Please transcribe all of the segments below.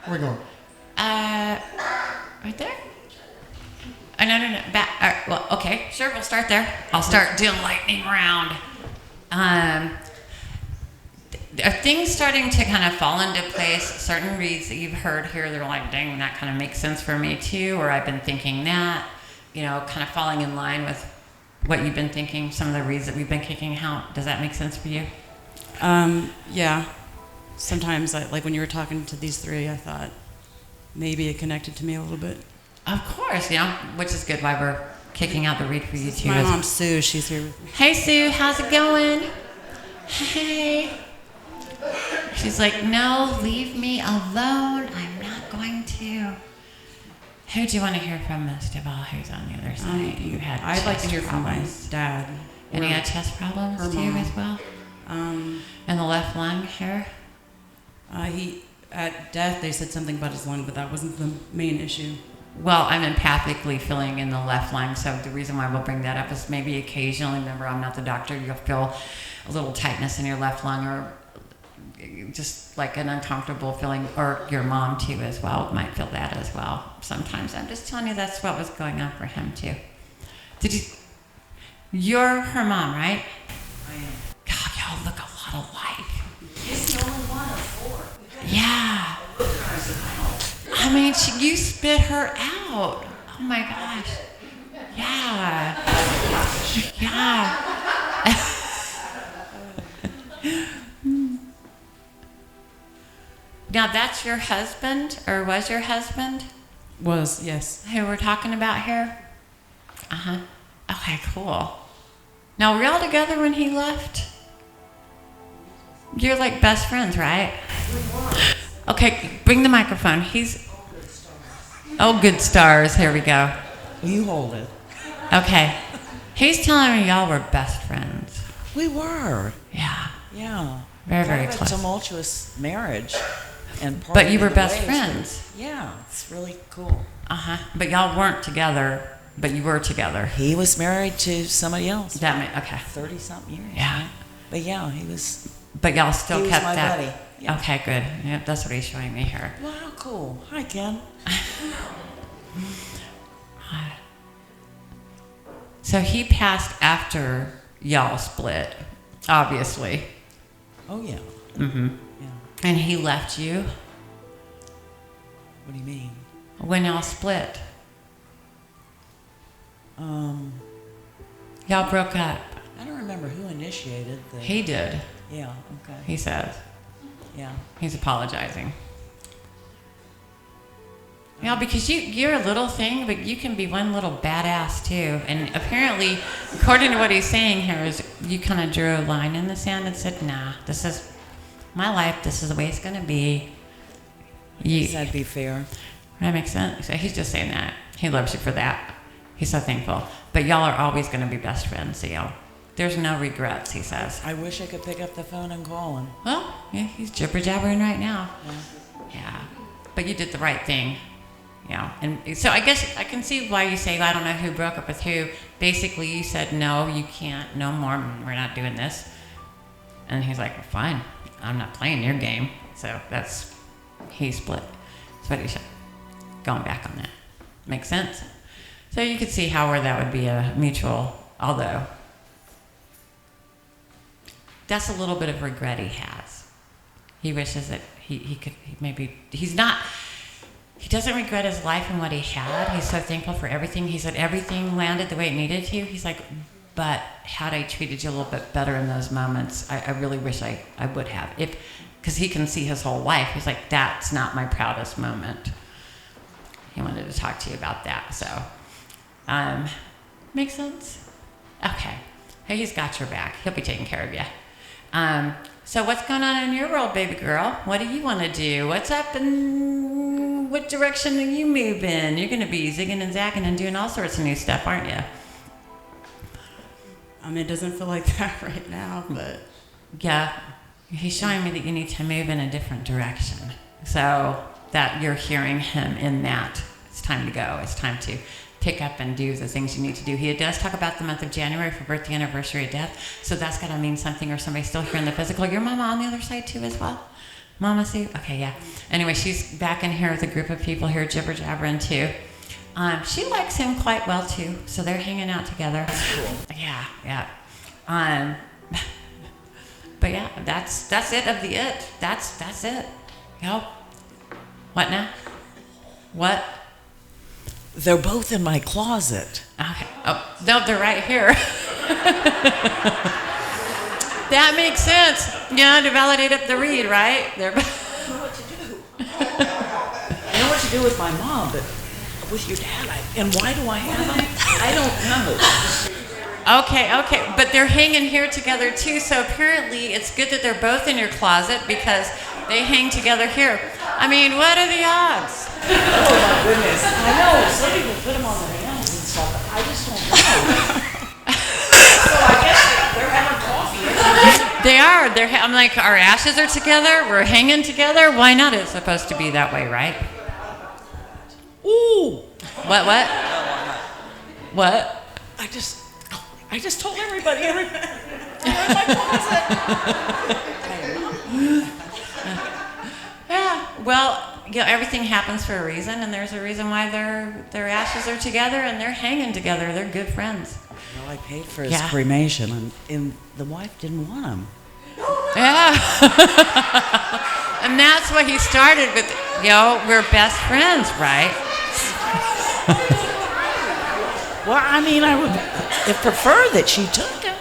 Where are we going? Right there? Oh, no. Back. Well, okay, sure, we'll start there. I'll start doing lightning round. Are things starting to kind of fall into place? Certain reads that you've heard here, they're like, dang, that kind of makes sense for me too, or I've been thinking that, kind of falling in line with what you've been thinking, some of the reads that we've been kicking out. Does that make sense for you? Yeah. Sometimes, like when you were talking to these three, I thought maybe it connected to me a little bit. Of course, which is good why we're kicking out the read for you too. My mom, Sue, she's here with me. Hey, Sue, how's it going? Hey. She's like, no, leave me alone. I'm not going to. Who do you want to hear from most of all? Who's on the other side? I'd like to hear from my dad. And he had chest problems too as well? And the left lung here? At death, they said something about his lung, but that wasn't the main issue. Well, I'm empathically feeling in the left lung, so the reason why we'll bring that up is maybe occasionally, remember, I'm not the doctor, you'll feel a little tightness in your left lung or just like an uncomfortable feeling, or your mom too as well might feel that as well. Sometimes I'm just telling you that's what was going on for him too. You're her mom, right? I am. God, y'all look a lot alike. He's the only one of four. Yeah. I mean, you spit her out. Oh my gosh. Yeah. Yeah. Now that's your husband, or was your husband? Was, yes. Who we're talking about here? Uh-huh. Okay, cool. Now, were y'all together when he left? You're like best friends, right? Okay, bring the microphone. Oh, good stars. Here we go. You hold it. Okay. He's telling me y'all were best friends. We were. Yeah. Yeah. Very, very Kind of close. a tumultuous marriage. But you were best friends. Yeah, it's really cool. Uh-huh. But y'all weren't together, but you were together. He was married to somebody else. Okay. 30-something years. Yeah. Right? But yeah, he was. But y'all still He was kept my that. buddy. Yeah. Okay, good. Yeah, that's what he's showing me here. Wow, cool. Hi, Ken. So he passed after y'all split, obviously. Oh, yeah. Mm-hmm. Yeah. And he left you What do you mean? when y'all split. Y'all broke up. I don't remember who initiated the. He did, Yeah, okay. he says. Yeah. He's apologizing. Yeah, because you're a little thing, but you can be one little badass too. And apparently, according to what he's saying here, is you kind of drew a line in the sand and said, nah, this is my life. This is the way it's going to be. Does that be fair? That makes sense. So he's just saying that. He loves you for that. He's so thankful. But y'all are always going to be best friends, so there's no regrets, he says. I wish I could pick up the phone and call him. Well, yeah, he's jibber-jabbering right now. Yeah. Yeah. But you did the right thing. And so I guess I can see why you say, I don't know who broke up with who. Basically, you said, no, you can't, no more, we're not doing this. And he's like, well, fine, I'm not playing your game. So he split. That's what he said. Going back on that. Makes sense? So you could see where that would be a mutual, although that's a little bit of regret he has. He wishes that he could, he doesn't regret his life and what he had. He's so thankful for everything. He said everything landed the way it needed to. He's like, but had I treated you a little bit better in those moments, I really wish I would have. Because he can see his whole life. He's like, that's not my proudest moment. He wanted to talk to you about that. So, makes sense? Okay. Hey, he's got your back. He'll be taking care of you. So what's going on in your world, baby girl? What do you want to do? What's up and what direction are you moving? You're going to be zigging and zagging and doing all sorts of new stuff, aren't you? I mean, it doesn't feel like that right now, but... Yeah. He's showing me that you need to move in a different direction. So that you're hearing him in that. It's time to go. It's time to pick up and do the things you need to do. He does talk about the month of January for birthday, anniversary, death. So that's got to mean something, or somebody still here in the physical. Your mama on the other side too as well? Mama Sue? Okay, yeah. Anyway, she's back in here with a group of people here jibber jabbering too. She likes him quite well too, so they're hanging out together. That's cool. Yeah, yeah. But yeah, that's it of the it. That's it. Yo. What now? What? They're both in my closet. Okay. Oh, no, they're right here. That makes sense. Yeah, to validate up the read, right? They're. I know what to do. I know what to do with my mom, but with your dad, and why do I have them? I don't know. Okay, but they're hanging here together too, so apparently it's good that they're both in your closet because they hang together here. I mean, what are the odds? Oh my goodness. I know, some people put them on their hands and stuff, but I just don't know. So I guess they're having coffee. They are. I'm like, our ashes are together, we're hanging together. Why not? It's supposed to be that way, right? Ooh. What? What? I just told everybody they're in my closet. Yeah. Well, everything happens for a reason, and there's a reason why their ashes are together and they're hanging together. They're good friends. Well, I paid for his cremation, and the wife didn't want him. Yeah. And that's what he started with. We're best friends, right? Well, I mean, I would prefer that she took him.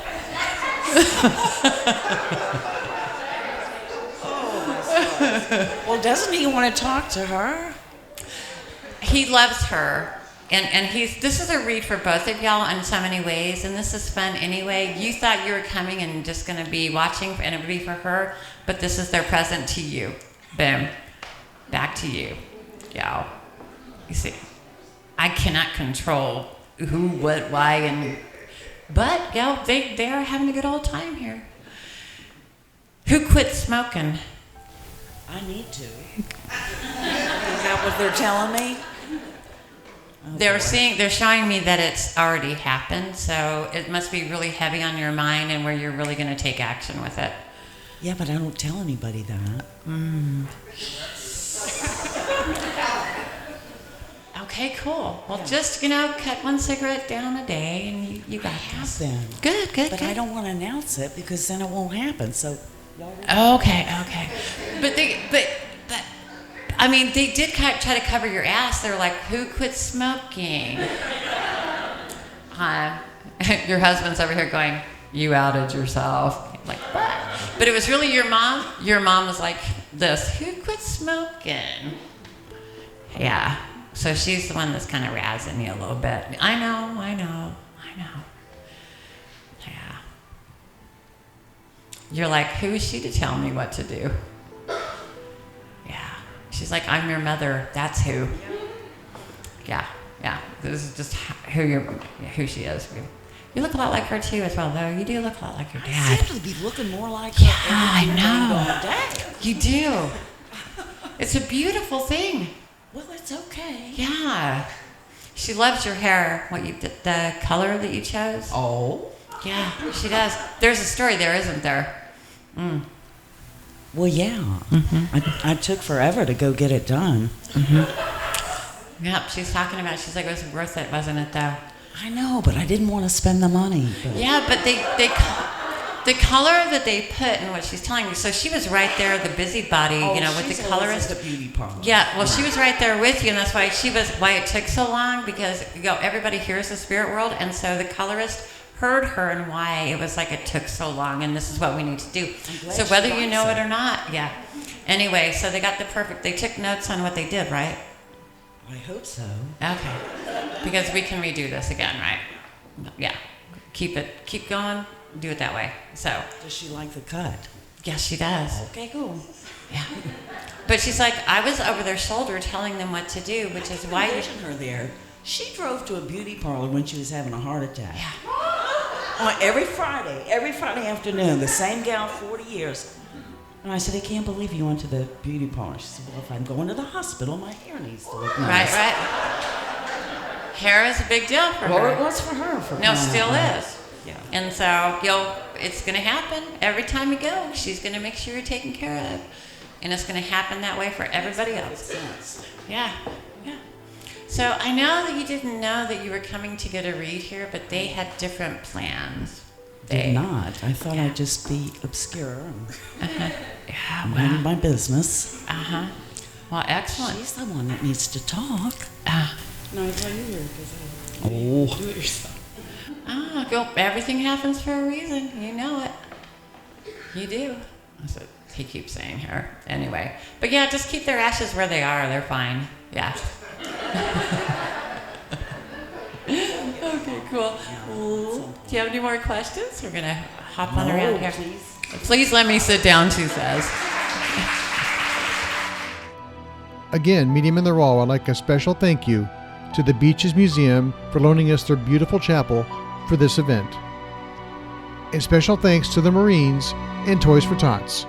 Well, doesn't he want to talk to her? He loves her. And this is a read for both of y'all in so many ways, and this is fun anyway. You thought you were coming and just going to be watching, and it would be for her, but this is their present to you. Boom. Back to you. Y'all. You see, I cannot control who, what, why, but they are having a good old time here. Who quit smoking? I need to. Is that what they're telling me? Oh, they're showing me that it's already happened, so it must be really heavy on your mind and where you're really going to take action with it. Yeah, but I don't tell anybody that. Okay, cool. Well, just, cut one cigarette down a day and you got this. Then. Good. But I don't want to announce it because then it won't happen, so. Okay. But I mean, they did try to cover your ass. They're like, who quit smoking? Your husband's over here going, you outed yourself. Like, what? But it was really your mom. Your mom was like this, who quit smoking? Yeah. So she's the one that's kind of razzing you a little bit. I know. Yeah. You're like, who is she to tell me what to do? Yeah. She's like, I'm your mother. That's who. Yeah. This is just who she is. You look a lot like her too, as well, though. You do look a lot like your dad. I seem to be looking more like her. Yeah, I know. Dad. You do. It's a beautiful thing. Well, it's okay. Yeah. She loves your hair. The color that you chose. Oh. Yeah, she does. There's a story there, isn't there? Well, yeah. Mm-hmm. I took forever to go get it done. Mm-hmm. Yep, she's talking about. She's like, it was worth it, wasn't it? Though. I know, but I didn't want to spend the money. Yeah, but the color that they put in what she's telling me. So she was right there, the busybody, with the colorist. The beauty parlor. Yeah, well, she was right there with you, and that's why why it took so long, because everybody hears the spirit world, and so the colorist heard her and why it was like it took so long, and this is what we need to do. So whether you know it or not, yeah. Anyway, so they got they took notes on what they did, right? I hope so. Okay, because we can redo this again, right? Yeah, keep going. Do it that way. So. Does she like the cut? Yes, she does. Okay, cool. Yeah. But she's like, I was over their shoulder telling them what to do, which is why Imagine her there. She drove to a beauty parlor when she was having a heart attack. Yeah. Every Friday afternoon, the same gal, 40 years. And I said, I can't believe you went to the beauty parlor. She said, well, if I'm going to the hospital, my hair needs to look nice. Right. Hair is a big deal for her. Well, it was for her. Still is. Yeah. And so, it's going to happen every time you go. She's going to make sure you're taken care of. and it's going to happen that way for everybody else. Yes. Yeah, yeah. So I know that you didn't know that you were coming to get a read here, but they had different plans. Did not. I thought I'd just be obscure and Yeah, mind well, my business. well, excellent. She's the one that needs to talk. No, I thought you were because Oh. do it yourself. Everything happens for a reason. You know it. You do. That's what he keeps saying here. Anyway. But yeah, just keep their ashes where they are. They're fine. Yeah. Okay, cool. Do you have any more questions? We're going to hop on around here. Please let me sit down, she says. Again, Medium in the Raw would like a special thank you to the Beaches Museum for loaning us their beautiful chapel for this event. And special thanks to the Marines and Toys for Tots.